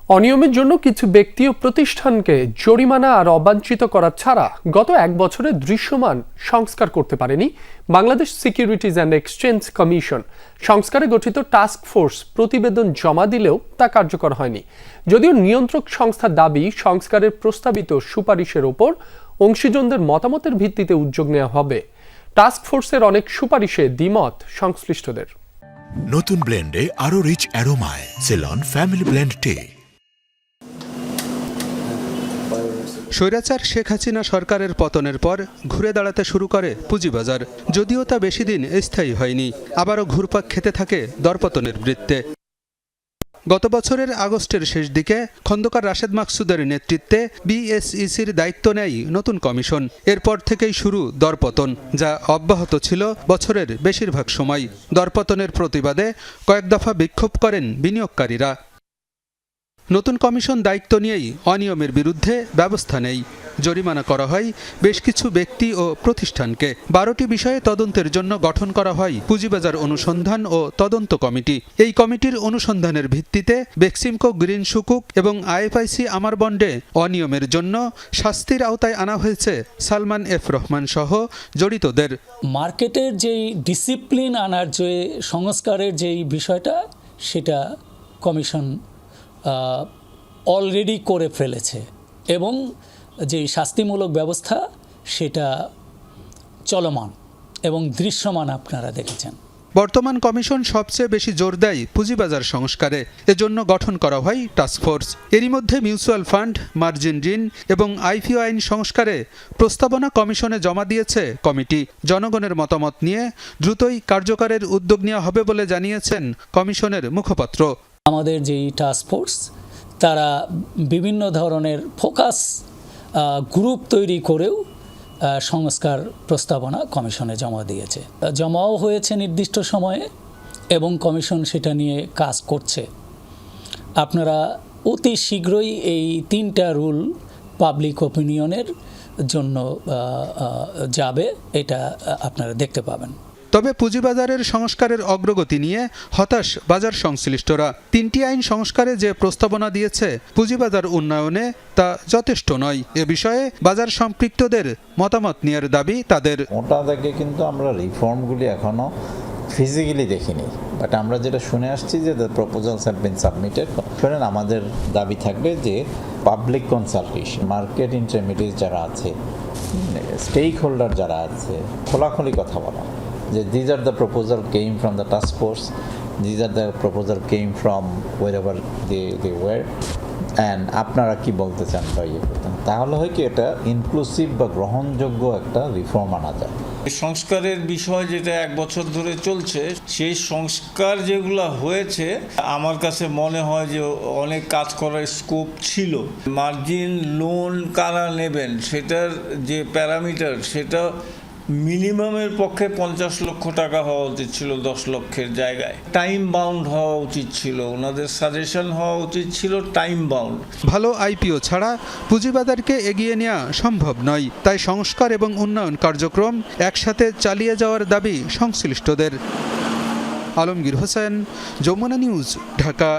অনিয়মের জন্য কিছু ব্যক্তি ও প্রতিষ্ঠানকে জরিমানা আর অবাঞ্ছিত করা ছাড়া গত এক বছরে দৃশ্যমান সংস্কার করতে পারেনি Bangladesh securities and exchange commission. সংস্কারে গঠিত টাস্ক ফোর্স প্রতিবেদন জমা দিলেও তা কার্যকর হয়নি। যদিও নিয়ন্ত্রক সংস্থার দাবি, সংস্কারের প্রস্তাবিত সুপারিশের ওপর অংশীজনদের মতামতের ভিত্তিতে উদ্যোগ নেওয়া হবে। টাস্ক ফোর্সের অনেক সুপারিশে দ্বিমত সংশ্লিষ্টদের। নতুন ব্লেন্ডে আরো রিচ অ্যারোমায় সেলন ফ্যামিলি ব্লেন্ড টে। স্বৈরাচার শেখ হাসিনা সরকারের পতনের পর ঘুরে দাঁড়াতে শুরু করে পুঁজিবাজার। যদিও তা বেশি দিন স্থায়ী হয়নি, আবারও ঘুরপাক খেতে থাকে দরপতনের বৃত্তে। গত বছরের আগস্টের শেষ দিকে খন্দকার রাশেদ মাকসুদের নেতৃত্বে বিএসইসির দায়িত্ব নেয় নতুন কমিশন। এরপর থেকেই শুরু দরপতন, যা অব্যাহত ছিল বছরের বেশিরভাগ সময়। দরপতনের প্রতিবাদে কয়েক দফা বিক্ষোভ করেন বিনিয়োগকারীরা। নতুন কমিশন দায়িত্ব নিয়েই অনিয়মের বিরুদ্ধে ব্যবস্থা নেই। জরিমানা করা হয় বেশ কিছু ব্যক্তি ও প্রতিষ্ঠানকে। 12টি বিষয়ে তদন্তের জন্য গঠন করা হয় পুঁজিবাজার অনুসন্ধান ও তদন্ত কমিটি। এই কমিটির অনুসন্ধানের ভিত্তিতে বেক্সিমকো গ্রিন সুকুক এবং আইএফআইসি আমার বন্ডে অনিয়মের জন্য শাস্তির আওতায় আনা হয়েছে সালমান এফ রহমান সহ জড়িতদের। মার্কেটের যেই ডিসিপ্লিন আনার যে সংস্কারের যেই বিষয়টা, সেটা কমিশন অলরেডি করে ফেলেছে এবং যে শাস্তিমূলক ব্যবস্থা সেটা চলমান এবং দৃশ্যমান আপনারা দেখেছেন। বর্তমান কমিশন সবচেয়ে বেশি জোর দেয় পুঁজিবাজার সংস্কারে। এজন্য গঠন করা হয় টাস্কফোর্স। এরই মধ্যে মিউচুয়াল ফান্ড, মার্জিন ঋণ এবং আইপিও আইন সংস্কারে প্রস্তাবনা কমিশনে জমা দিয়েছে কমিটি। জনগণের মতামত নিয়ে দ্রুতই কার্যকরের উদ্যোগ নেওয়া হবে বলে জানিয়েছেন কমিশনের মুখপাত্র। আমাদের যেই টাস্কফোর্স, তারা বিভিন্ন ধরনের ফোকাস গ্রুপ তৈরি করেও সংস্কার প্রস্তাবনা কমিশনে জমা দিয়েছে। জমাও হয়েছে নির্দিষ্ট সময়ে এবং কমিশন সেটা নিয়ে কাজ করছে। আপনারা অতি শীঘ্রই এই 3টা রুল পাবলিক ওপিনিয়নের জন্য যাবে, এটা আপনারা দেখতে পাবেন। তবে পুঁজিবাজারের সংস্কারের অগ্রগতি নিয়ে হতাশ বাজার সংশ্লিষ্টরা। 3টি আইন সংস্কারে যে প্রস্তাবনা দিয়েছে পুঁজিবাজার উন্নয়নে, তা যথেষ্ট নয়। এ বিষয়ে বাজার সম্পৃক্তদের মতামত নেওয়ার দাবি তাদের। ওটা দেখে কিন্তু আমরা রিফর্মগুলি এখনো ফিজিক্যালি দেখিনি, বাট আমরা যেটা শুনে আসছি যে the proposals have been submitted. শুনেন, আমাদের দাবি থাকবে যে পাবলিক কনসালটেশন, মার্কেট ইন্টারমিডিয়েট যারা আছে, স্টেক হোল্ডার যারা আছে, খোলাখুলি কথা বলা যে these are the proposal came from the task force, these are the proposal came from wherever they were, and আপনারা কি বলতে চান বা ইয়ে করতেন, তাহলে হয় কি এটা ইনক্লুসিভ বা গ্রহণযোগ্য একটা রিফর্ম আনা যায়। সংস্কারের বিষয় যেটা 1 বছর ধরে চলছে, সেই সংস্কার যেগুলো হয়েছে আমার কাছে মনে হয় যে অনেক কাজ করার স্কোপ ছিল। মার্জিন লোন কারা নেবেন সেটার যে প্যারামিটার, সেটা মিনিমামের পক্ষে 50 লক্ষ টাকা হওয়া উচিত ছিল 10 লক্ষের জায়গায়। টাইম বাউন্ড হওয়া উচিত ছিল, ওনাদের সাজেশন হওয়া উচিত ছিল টাইম বাউন্ড। ভালো আইপিও ছাড়া পুঁজিবাজারকে এগিয়ে নেওয়া সম্ভব নয়। তাই সংস্কার এবং উন্নয়ন কার্যক্রম একসাথে চালিয়ে যাওয়ার দাবি সংশ্লিষ্টদের। আলমগীর হোসেন, যমুনা নিউজ, ঢাকা।